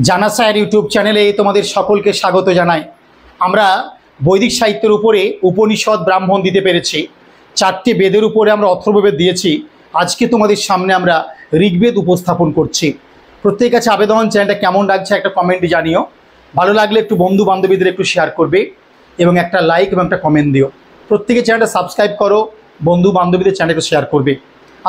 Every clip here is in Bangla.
জানা স্যার ইউটিউব চ্যানেলে তোমাদের সকলকে স্বাগত জানাই। আমরা বৈদিক সাহিত্যের উপরে উপনিষদ ব্রাহ্মণ দিতে পেরেছি, 4টে বেদের উপরে আমরা অথর্ববেদ দিয়েছি। আজকে তোমাদের সামনে আমরা ঋগ্বেদ উপস্থাপন করছি। প্রত্যেকের কাছে আবেদন, চ্যানেলটা কেমন লাগছে একটা কমেন্টে জানিও। ভালো লাগলে একটু বন্ধু বান্ধবীদের একটু শেয়ার করবে এবং একটা লাইক এবং একটা কমেন্ট দিও। প্রত্যেকে চ্যানেলটা সাবস্ক্রাইব করো, বন্ধু বান্ধবীদের চ্যানেলটা শেয়ার করবে।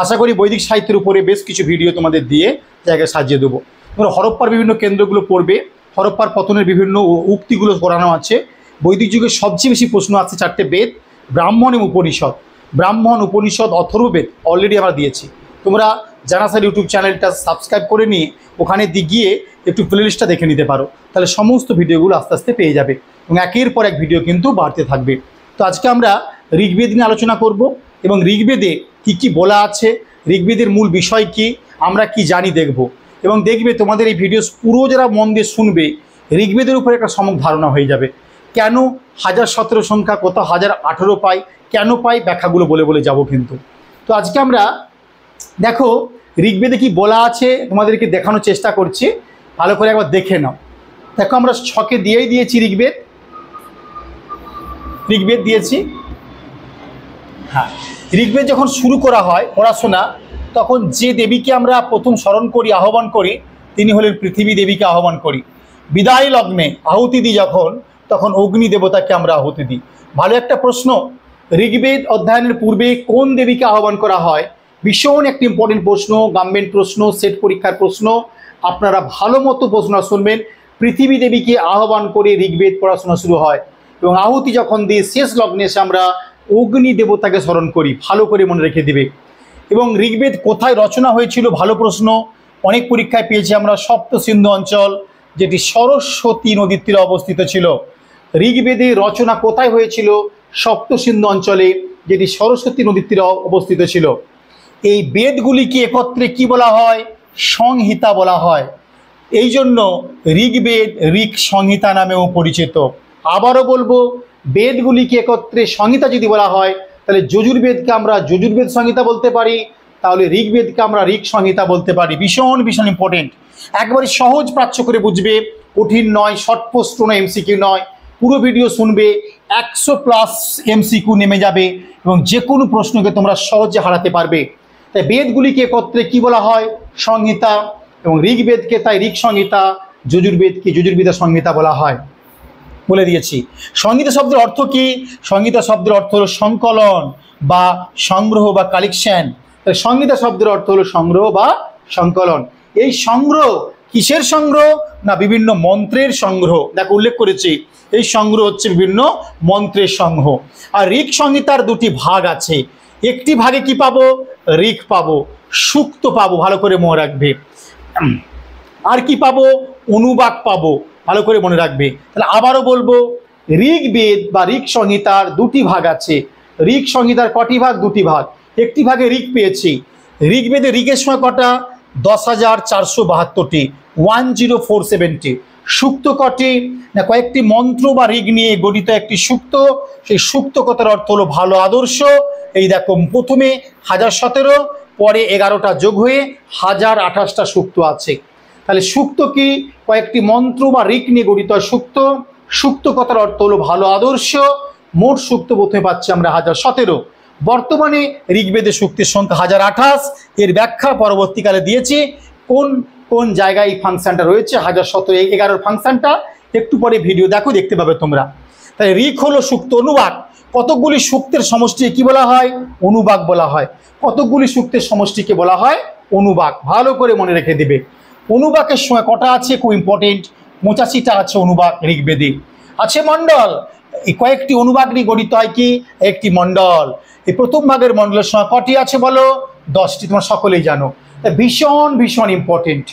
আশা করি বৈদিক সাহিত্যের উপরে বেশ কিছু ভিডিও তোমাদের দিয়ে জায়গায় সাজিয়ে দেবো। তোমরা হরপ্পার বিভিন্ন কেন্দ্রগুলো পড়বে, হরপ্পার পতনের বিভিন্ন উক্তিগুলো করানো আছে। বৈদিক যুগে সবচেয়ে বেশি প্রশ্ন আছে 4টে বেদ, ব্রাহ্মণ এবং উপনিষদ। ব্রাহ্মণ, উপনিষদ, অথর্ববেদ অলরেডি আমরা দিয়েছি। তোমরা জানা স্যার ইউটিউব চ্যানেলটা সাবস্ক্রাইব করে নিয়ে ওখানে গিয়ে একটু প্লেলিস্টটা দেখে নিতে পারো, তাহলে সমস্ত ভিডিওগুলো আস্তে আস্তে পেয়ে যাবে এবং একের পর এক ভিডিও কিন্তু বাড়তে থাকবে। তো আজকে আমরা ঋগ্বেদ নিয়ে আলোচনা করব এবং ঋগ্বেদে কী কী বলা আছে, ঋগ্বেদের মূল বিষয় কী, আমরা কি জানি দেখব। এবং দেখবে তোমাদের এই ভিডিও পুরো যারা মন দিয়ে শুনবে, ঋগ্বেদের উপরে একটা সম্যক ধারণা হয়ে যাবে। কেন 1017 সংখ্যা, কত 1018 পাই, কেন পাই, ব্যাখ্যাগুলো বলে বলে যাব কিন্তু। তো আজকে আমরা দেখো ঋগ্বেদে কি বলা আছে তোমাদেরকে দেখানোর চেষ্টা করছি, ভালো করে একবার দেখে নাও। দেখো আমরা ছকে দিয়েছি ঋগ্বেদ দিয়েছি। হ্যাঁ, ঋগ্বেদ যখন শুরু করা হয় পড়াশোনা, তখন যে দেবীকে আমরা প্রথম স্মরণ করি, আহ্বান করি, তিনি হলেন পৃথিবী দেবীকে আহ্বান করি। বিদায় লগ্নে আহুতি দিই যখন, তখন অগ্নি দেবতাকে আমরা আহুতি দিই। ভালো একটা প্রশ্ন, ঋগ্বেদ অধ্যয়নের পূর্বে কোন দেবীকে আহ্বান করা হয়? ভীষণ একটি ইম্পর্টেন্ট প্রশ্ন, গভর্নমেন্ট প্রশ্ন, সেট পরীক্ষার প্রশ্ন। আপনারা ভালো মতো প্রশ্ন শুনবেন। পৃথিবী দেবীকে আহ্বান করে ঋগ্বেদ পড়াশোনা শুরু হয় এবং আহুতি যখন দিই শেষ লগ্নে এসে আমরা অগ্নি দেবতাকে স্মরণ করি। ভালো করে মনে রেখে দিবে। এবং ঋগ্বেদ কোথায় রচনা হয়েছিল? ভালো প্রশ্ন, অনেক পরীক্ষায় পেয়েছি আমরা। সপ্ত সিন্ধু অঞ্চল, যেটি সরস্বতী নদীর তীরে অবস্থিত ছিল। ঋগ্বেদের রচনা কোথায় হয়েছিল? সপ্ত সিন্ধু অঞ্চলে, যেটি সরস্বতী নদীর তীরে অবস্থিত ছিল। এই বেদগুলিকে একত্রে কি বলা হয়? সংহিতা বলা হয়। এই জন্য ঋগ্বেদ ঋক সংহিতা নামেও পরিচিত। আবারও বলবো, বেদগুলিকে একত্রে সংহিতা যদি বলা হয়, তাহলে যজুর্বেদকে আমরা যজুর্বেদ সংহিতা বলতে পারি, তাহলে ঋগ্বেদকে আমরা ঋক সংহিতা বলতে পারি। ভীষণ ভীষণ ইম্পর্টেন্ট, একবারে সহজ প্রাচ্য করে বুঝবে, কঠিন নয়, শর্ট প্রশ্ন নয়, এমসিকিউ নয়। পুরো ভিডিও শুনবে, 100+ এমসিকিউ নেমে যাবে এবং যে কোনো প্রশ্নকে তোমরা সহজে হারাতে পারবে। তাই বেদগুলিকে একত্রে কি বলা হয়? সংহিতা। এবং ঋগ্বেদকে তাই ঋক সংহিতা, যজুর্বেদকে যজুর্বেদ সংহিতা বলা হয়। বলে দিয়েছি। সংহিতা শব্দের অর্থ কি? সংহিতা শব্দের অর্থ হলো সংকলন বা সংগ্রহ বা কালেকশন। সংহিতা শব্দের অর্থ হলো সংগ্রহ বা সংকলন। এই সংগ্রহ কিসের সংগ্রহ? না, বিভিন্ন মন্ত্রের সংগ্রহ। দেখো উল্লেখ করেছি, এই সংগ্রহ হচ্ছে বিভিন্ন মন্ত্রের সংগ্রহ। আর ঋক সংহিতার দুটি ভাগ আছে। একটি ভাগে কি পাবো? ঋক পাবো, সূক্ত পাবো, ভালো করে মনে রাখবে। আর কি পাবো? অনুবাক পাবো, ভালো করে মনে রাখবে। তাহলে আবারও বলবো, ঋগ্বেদ বা ঋক সংহিতার দুটি ভাগ আছে। ঋক সংহিতার কটি ভাগ? দুটি ভাগ। একটি ভাগে ঋক পেয়েছি। ঋগ্বেদে ঋকের সময় কটা? 10,472টি, 10470। সূক্ত কটি? না, কয়েকটি মন্ত্র বা ঋগ নিয়ে গঠিত একটি সূক্ত। সেই সূক্ত কথার অর্থ হলো ভালো আদর্শ। এই দেখো, প্রথমে 1017, পরে 11টা যোগ হয়ে 1028টা সূক্ত আছে। তাহলে সূক্ত কি? কয়েকটি মন্ত্র বা ঋক নিয়ে গঠিত সূক্ত। সূক্ত কথার অর্থ হলো ভালো আদর্শ। মোট সূক্ত প্রথমে পাচ্ছি আমরা 1017। বর্তমানে ঋগ্বেদের সূক্তের সংখ্যা 1028। এর ব্যাখ্যা পরবর্তীকালে দিয়েছি, কোন কোন জায়গায় এই ফাংশনটা রয়েছে, 1017 11 ফাংশনটা একটু পরে ভিডিও দেখো, দেখতে পাবে তোমরা। তাই ঋক হলো সূক্ত। অনুবাক, কতকগুলি সূক্তের সমষ্টিকে কি বলা হয়? অনুবাক বলা হয়। কতকগুলি সূক্তের সমষ্টিকে বলা হয় অনুবাক। ভালো করে মনে রেখে দিবে। অনুবাকের সময় কটা আছে? খুব ইম্পর্টেন্ট, 85টা আছে অনুবাক ঋগ্বেদে। আছে মণ্ডল, এই কয়েকটি অনুবাক নিয়ে গঠিত হয় কি? একটি মণ্ডল। এই প্রথম ভাগের মণ্ডলের সময় কটি আছে বলো? 10টি, তোমরা সকলেই জানো। ভীষণ ভীষণ ইম্পর্টেন্ট।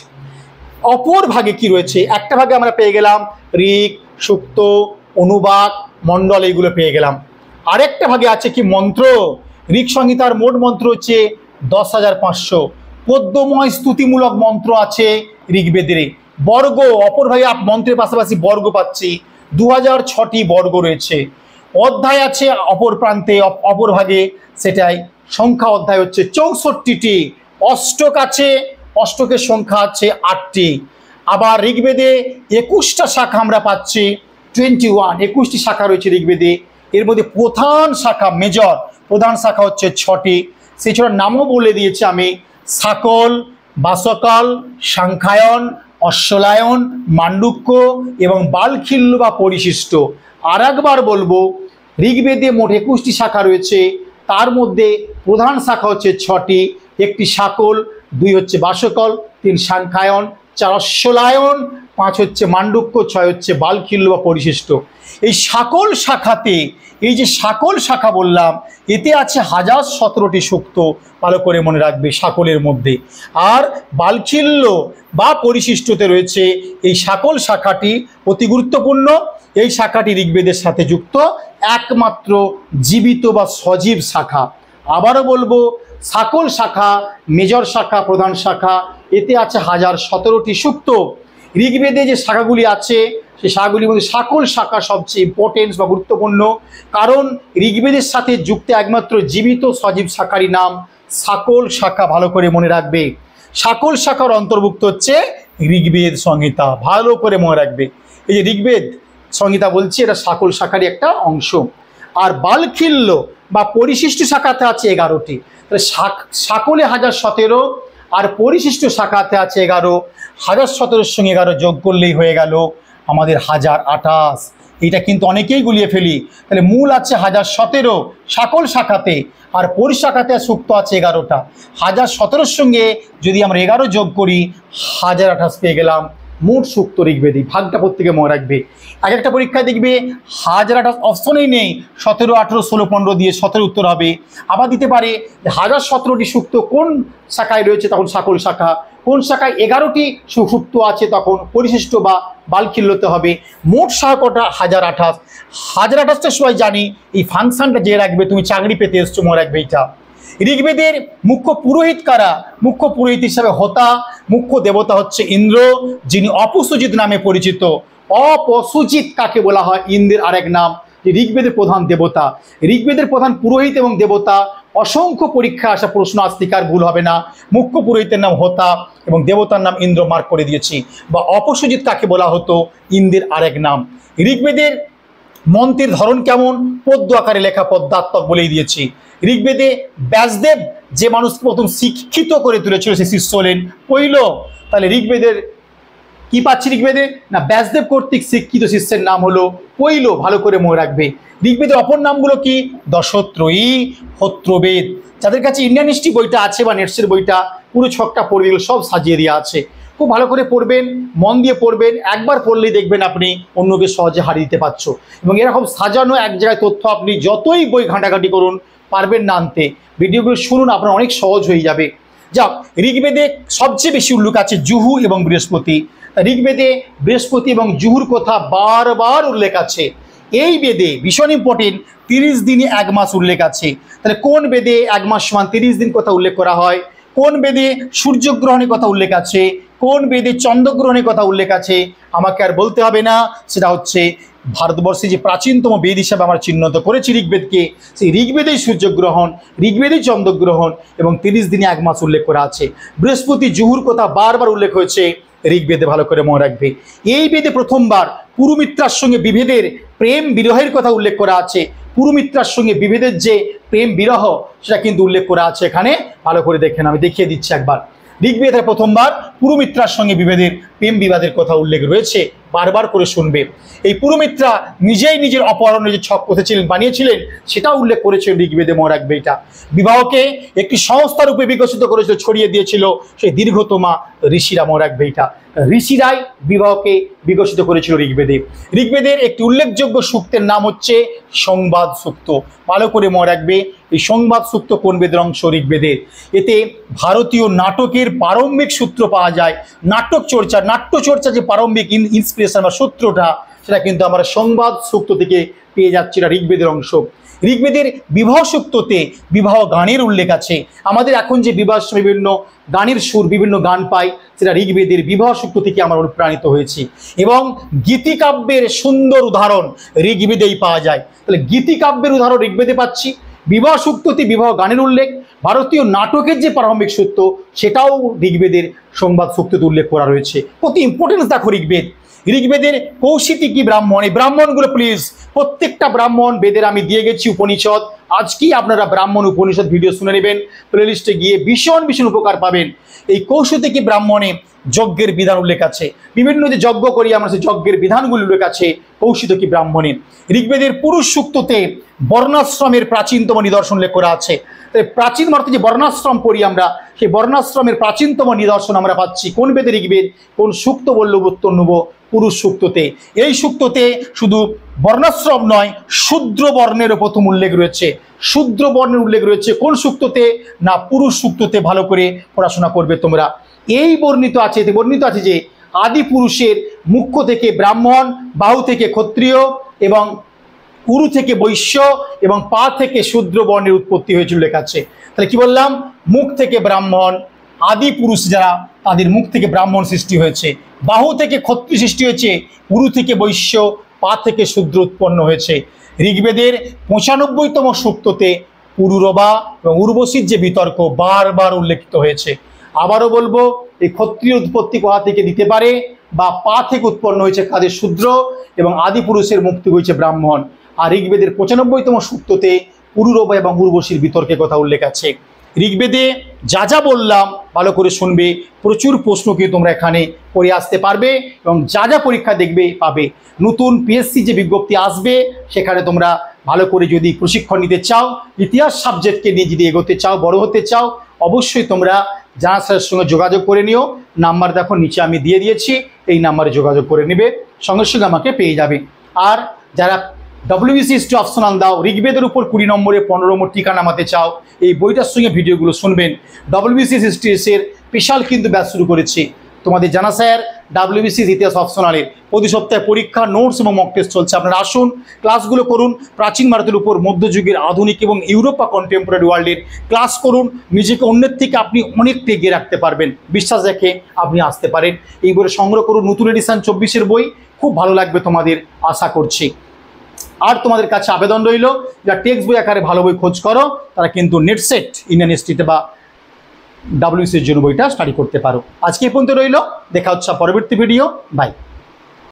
অপর ভাগে কি রয়েছে? একটা ভাগে আমরা পেয়ে গেলাম ঋক, সূক্ত, অনুবাক, মণ্ডল, এইগুলো পেয়ে গেলাম। আরেকটা ভাগে আছে কি? মন্ত্র। ঋক সংহিতার মোট মন্ত্র হচ্ছে 10,500। পদ্যময় স্তুতিমূলক মন্ত্র আছে ঋগ্বেদের। বর্গ, অপর ভাগে মন্ত্রের পাশাপাশি বর্গ পাচ্ছি, 2006টি বর্গ রয়েছে। অধ্যায় আছে অপর প্রান্তে, অপর ভাগে, সেটাই সংখ্যা অধ্যায় হচ্ছে 64টি। অষ্টক আছে, অষ্টকের সংখ্যা আছে 8টি। আবার ঋগ্বেদে 21টা শাখা আমরা পাচ্ছি, 21টি শাখা রয়েছে ঋগ্বেদে। এর মধ্যে প্রধান শাখা মেজর প্রধান শাখা হচ্ছে 6টি। সেই ছটার নামও বলে দিয়েছি আমি, শাকল, বাসকল, সাংখ্যায়ন, অশ্বলায়ন, মান্ডুক্য এবং বালখিল্য বা পরিশিষ্ট। আর একবার বলবো, ঋগ্বেদে মোট 21টি শাখা রয়েছে, তার মধ্যে প্রধান শাখা হচ্ছে 6টি, 1টি শাকল, 2 হচ্ছে বাসকল, 3 সাংখ্যায়ন, 4 অশ্বলায়ন, 5 হচ্ছে মান্ডুক্য, 6 হচ্ছে বালখিল্য বা পরিশিষ্ট। এই শাকল শাখাতে, এই যে শাকল শাখা বললাম, এতে আছে 1017টি সূক্ত, ভালো করে মনে রাখবে শাকলের মধ্যে। আর বালখিল্য বা পরিশিষ্টতে রয়েছে এই শাকল শাখাটি অতি গুরুত্বপূর্ণ। এই শাখাটি ঋগ্বেদের সাথে যুক্ত একমাত্র জীবিত বা সজীব শাখা। আবারও বলবো, শাকল শাখা মেজর শাখা, প্রধান শাখা, এতে আছে 1017টি সূক্ত। ঋগ্বেদে যে শাখাগুলি আছে সেই শাখাগুলির মধ্যে শাকল শাখা সবচেয়ে ইম্পর্টেন্স বা গুরুত্বপূর্ণ, কারণ ঋগ্বেদের সাথে যুক্ত একমাত্র জীবিত সজীব শাখারই নাম শাকল শাখা, ভালো করে মনে রাখবে। শাকল শাখার অন্তর্ভুক্ত হচ্ছে ঋগ্বেদ সংহিতা, ভালো করে মনে রাখবে। এই যে ঋগ্বেদ সংহিতা বলছি, এটা শাকল শাখারই একটা অংশ। আর বালখিল্য বা পরিশিষ্ট শাখাতে আছে 11টি। তাহলে শাকলে 1017 আর পরিশিষ্ট শাখাতে আছে 11। 1017-এর সঙ্গে 11 যোগ করলেই হয়ে গেল আমাদের 1028। এটা কিন্তু অনেকেই গুলিয়ে ফেলি। তাহলে মূল আছে 1017 শাকল শাখাতে, আর পরিশাখাতে সূক্ত আছে 11টা। 1017-এর সঙ্গে যদি আমরা 11 যোগ করি 1028 পেয়ে গেলাম মোট সূক্ত ঋগ্বেদী। ভাগটা প্রত্যেকে মনে রাখবে। এক একটা পরীক্ষায় দেখবে 1028 অপশনেই নেই, 17, 18, 16, 15 দিয়ে 17 উত্তর হবে। আবার দিতে পারে 1017টি সূক্ত কোন শাখায় রয়েছে, তখন শাকল শাখা। কোন শাখায় 11টি সুসূক্ত আছে, তখন পরিশিষ্ট বা বালখিল্যতে হবে। মোট শাখা কটা? 1028। 1028টার সবাই জানি এই ফাংশনটা যে রাখবে, তুমি চাকরি পেতে এসছো, মনে রাখবে এটা। ঋগ্বেদের মুখ্য পুরোহিত কারা? মুখ্য পুরোহিত হিসাবে হোতা। মুখ্য দেবতা হচ্ছে ইন্দ্র, যিনি অপসুজিত নামে পরিচিত। অপসুজিত কাকে বলা হয়? ইন্দ্রের আরেক নাম। ঋগ্বেদের প্রধান দেবতা, ঋগ্বেদের প্রধান পুরোহিত এবং দেবতা। অসংখ্য পরীক্ষা আসা প্রশ্ন আসতিকার ভুল হবে না। মুখ্য পুরোহিতের নাম হোতা এবং দেবতার নাম ইন্দ্র, মার্ক করে দিয়েছি। বা অপসুজিত কাকে বলা হতো? ইন্দ্রের আরেক নাম। ঋগ্বেদের মন্ত্রের ধরন কেমন? পদ্য আকারে লেখা, পদ্মাত্মক বলেই দিয়েছি। ঋগ্বেদে ব্যাসদেব যে মানুষকে প্রথম শিক্ষিত করে তুলেছিল সে শিষ্য হলেন পৈল। তাহলে ঋগ্বেদের কি পাচ্ছি? ঋগ্বেদে না ব্যাসদেব কর্তৃক শিক্ষিত শিষ্যের নাম হলো পৈল, ভালো করে মনে রাখবে। ঋগ্বেদের অপর নামগুলো কি? দশত্রয়ী, হোত্রবেদ। যাদের কাছে ইন্ডিয়ান হিস্ট্রি বইটা আছে বা নেটসের বইটা, পুরো ছকটা পড়বে, সব সাজিয়ে দেওয়া আছে। খুব ভালো করে পড়বেন, মন দিয়ে পড়বেন। একবার পড়লেই দেখবেন আপনি অন্যকে সহজে হারিয়ে দিতে পারছো। এবং এরকম সাজানো এক জায়গায় তথ্য আপনি যতই বই ঘাঁটাঘাঁটি করুন পারবেন না আনতে। ভিডিওগুলো শুনুন, আপনার অনেক সহজ হয়ে যাবে। যাক, ঋগ্বেদে সবচেয়ে বেশি উল্লেখ আছে জুহু এবং বৃহস্পতি। ঋগ্বেদে বৃহস্পতি এবং জুহুর কথা বারবার উল্লেখ আছে। এই বেদে ভীষণ ইম্পর্টেন্ট, 30 দিনে 1 মাস উল্লেখ আছে। তাহলে কোন বেদে 1 মাস সমান 30 দিন কথা উল্লেখ করা হয়? কোন বেদে সূর্যগ্রহণের কথা উল্লেখ আছে? কোন বেদে চন্দ্রগ্রহণের কথা উল্লেখ আছে? আমাকে আর বলতে হবে না, সেটা হচ্ছে ভারতবর্ষে যে প্রাচীনতম বেদ হিসাবে আমরা চিহ্নিত করেছি ঋগ্বেদকে, সেই ঋগ্বেদেই সূর্যগ্রহণ, ঋগ্বেদেই চন্দ্রগ্রহণ এবং 30 দিনে 1 মাস উল্লেখ করা আছে। বৃহস্পতি জুহুর কথা বারবার উল্লেখ হয়েছে ঋগ্বেদে, ভালো করে মনে রাখবে। এই বেদে প্রথমবার পুরুমিত্রার সঙ্গে বিভেদের প্রেম বিরহের কথা উল্লেখ করা আছে। পুরুমিত্রার সঙ্গে বিভেদের যে প্রেম বিরহ, সেটা কিন্তু উল্লেখ করা আছে এখানে, ভালো করে দেখেন, আমি দেখিয়ে দিচ্ছি একবার। ঋগ্বেদে প্রথমবার পুরুমিত্রার সঙ্গে বিভেদের প্রেম বিবাদের কথা উল্লেখ রয়েছে, বারবার করে শুনবে। এই পুরুমিত্রা নিজেই নিজের অপহরণের যে ছক করেছিলেন, বানিয়েছিলেন, সেটা উল্লেখ করেছেন ঋগ্বেদে, মনে রাখবে এটা। বিবাহকে একটি সংস্থা রূপে বিকশিত করেছিল, ছড়িয়ে দিয়েছিল সেই দীর্ঘতমা ঋষিরা, মনে রাখবে এটা। ঋষিরাই বিবাহকে বিকশিত করেছিল ঋগ্বেদে। ঋগ্বেদের একটি উল্লেখযোগ্য সূক্তের নাম হচ্ছে সংবাদ সূক্ত, ভালো করে মনে রাখবে। এই সংবাদ সূক্ত কোন বেদের অংশ? ঋগ্বেদের। এতে ভারতীয় নাটকের প্রারম্ভিক সূত্র পাওয়া যায়। নাটক চর্চা, নাট্য চর্চা যে প্রারম্ভিক ইন্সপিরেশন বা সূত্রটা, সেটা কিন্তু আমরা সংবাদ সূক্ত থেকে পেয়ে যাচ্ছি, এটা ঋগ্বেদের অংশ। ঋগ্বেদের বিবাহ সূক্ততে বিবাহ গানের উল্লেখ আছে। আমাদের এখন যে বিবাহ বিভিন্ন গানের সুর, বিভিন্ন গান পাই, সেটা ঋগ্বেদের বিবাহ সূক্ত থেকে আমরা অনুপ্রাণিত হয়েছি। এবং গীতিকাব্যের সুন্দর উদাহরণ ঋগ্বেদেই পাওয়া যায়। তাহলে গীতিকাব্যের উদাহরণ ঋগ্বেদে পাচ্ছি। বিবাহ সূক্ততে বিবাহ গানের উল্লেখ, ভারতীয় নাটকের যে প্রারম্ভিক সূত্র সেটাও ঋগ্বেদের সংবাদ সূক্ততে উল্লেখ করা রয়েছে। কত ইম্পর্টেন্স দেখো ঋগ্বেদ। ঋগ্বেদের কৌশিতী ব্রাহ্মণ, এই ব্রাহ্মণগুলো প্লিজ প্রত্যেকটা ব্রাহ্মণ বেদের আমি দিয়ে গেছি উপনিষদ, আজকেই আপনারা ব্রাহ্মণ উপনিষদ ভিডিও শুনে নেবেন, প্লেলিস্টে গিয়ে ভীষণ ভীষণ উপকার পাবেন। এই কৌশিতী ব্রাহ্মণে যজ্ঞের বিধান উল্লেখ আছে, বিভিন্ন যে যজ্ঞ করি আমরা সেই যজ্ঞের বিধানগুলি উল্লেখ আছে কৌশিতী ব্রাহ্মণে। ঋগ্বেদের পুরুষ সূক্ততে বর্ণাশ্রমের প্রাচীনতম নিদর্শন উল্লেখ করা আছে। প্রাচীন অর্থে যে বর্ণাশ্রম পড়ি আমরা, সেই বর্ণাশ্রমের প্রাচীনতম নিদর্শন আমরা পাচ্ছি কোন বেদে? ঋগ্বেদ। কোন সূক্ত বলল? উত্তর নেব পুরুষ সূক্ততে। এই সূক্ততে শুধু বর্ণাশ্রম নয়, শূদ্র বর্ণেরও প্রথম উল্লেখ রয়েছে। শূদ্র বর্ণের উল্লেখ রয়েছে কোন সূক্ততে? না, পুরুষ সূক্ততে। ভালো করে পড়াশোনা করবে তোমরা। এই বর্ণিত আছে যে আদি পুরুষের মুখ্য থেকে ব্রাহ্মণ, বাহু থেকে ক্ষত্রিয় এবং উরু থেকে বৈশ্য এবং পা থেকে শূদ্র বর্ণের উৎপত্তি হয়েছিল উল্লেখ আছে। তাহলে কি বললাম? মুখ থেকে ব্রাহ্মণ, আদি পুরুষ যারা তাদের মুখ থেকে ব্রাহ্মণ সৃষ্টি হয়েছে, বাহু থেকে ক্ষত্রিয় সৃষ্টি হয়েছে, উরু থেকে বৈশ্য, পা থেকে শূদ্র উৎপন্ন হয়েছে। ঋগ্বেদের 95তম সূক্ততে পুরুরবা এবং উর্বশীর যে বিতর্ক বারবার উল্লেখিত হয়েছে। আবারও বলবো, এই ক্ষত্রিয় উৎপত্তি কোথা থেকে দিতে পারে? বা পা থেকে উৎপন্ন হয়েছে কাদের? শূদ্র, এবং আদি পুরুষের মুক্তি হয়েছে ব্রাহ্মণ। আর ঋগ্বেদের 95তম সূক্ততে পুরুরবা এবং উর্বশীর বিতর্কের কথা উল্লেখ আছে। ঋগ্বেদে যা যা বললাম ভালো করে শুনবে, প্রচুর প্রশ্ন কিন্তু তোমরা এখানে করে আসতে পারবে এবং যা যা পরীক্ষা দেখবে পাবে। নতুন পিএসসি যে বিজ্ঞপ্তি আসবে সেখানে তোমরা ভালো করে যদি প্রশিক্ষণ নিতে চাও, ইতিহাস সাবজেক্টকে নিয়ে যদি এগোতে চাও, বড় হতে চাও, অবশ্যই তোমরা জানা স্যারের সঙ্গে যোগাযোগ করে নিও। নাম্বার দেখো নিচে আমি দিয়ে দিয়েছি, এই নাম্বারে যোগাযোগ করে নেবে, সঙ্গে সঙ্গে আমাকে পেয়ে যাবে। আর যারা WBC হিস্ট্রি অপশনাল দাও, ঋগ্বেদের উপর 20 নম্বরে 15 নম্বর টিকা নামাতে চাও, এই বইটার সঙ্গে ভিডিওগুলো শুনবেন। WBC হিস্ট্রিসের স্পেশাল কিন্তু ব্যাচ শুরু করেছি। তোমাদের জানা স্যার WBC ইতিহাস অপশনালের প্রতি সপ্তাহে পরীক্ষা, নোটস এবং মক টেস্ট চলছে। আপনারা আসুন, ক্লাসগুলো করুন, প্রাচীন ভারতের উপর মধ্যযুগের, আধুনিক এবং ইউরোপ বা কন্টেম্পোরারি ওয়ার্ল্ডের ক্লাস করুন। নিজেকে অন্যের থেকে আপনি অনেকটা এগিয়ে রাখতে পারবেন, বিশ্বাস রেখে আপনি আসতে পারেন। এই বইটা সংগ্রহ করুন, নতুন এডিশন 24-এর বই, খুব ভালো লাগবে তোমাদের, আশা করছি। আর তোমাদের কাছে আবেদন রইল, যারা টেক্সট বই আকারে ভালো বই খোঁজ করো তারা কিন্তু নেটসেট ইন্ডিয়ান হিস্ট্রিতে বা WBCর জন্য বইটা স্টাডি করতে পারো। আজকে এই পর্যন্ত রইল, দেখা হচ্ছে পরবর্তী ভিডিও। বাই।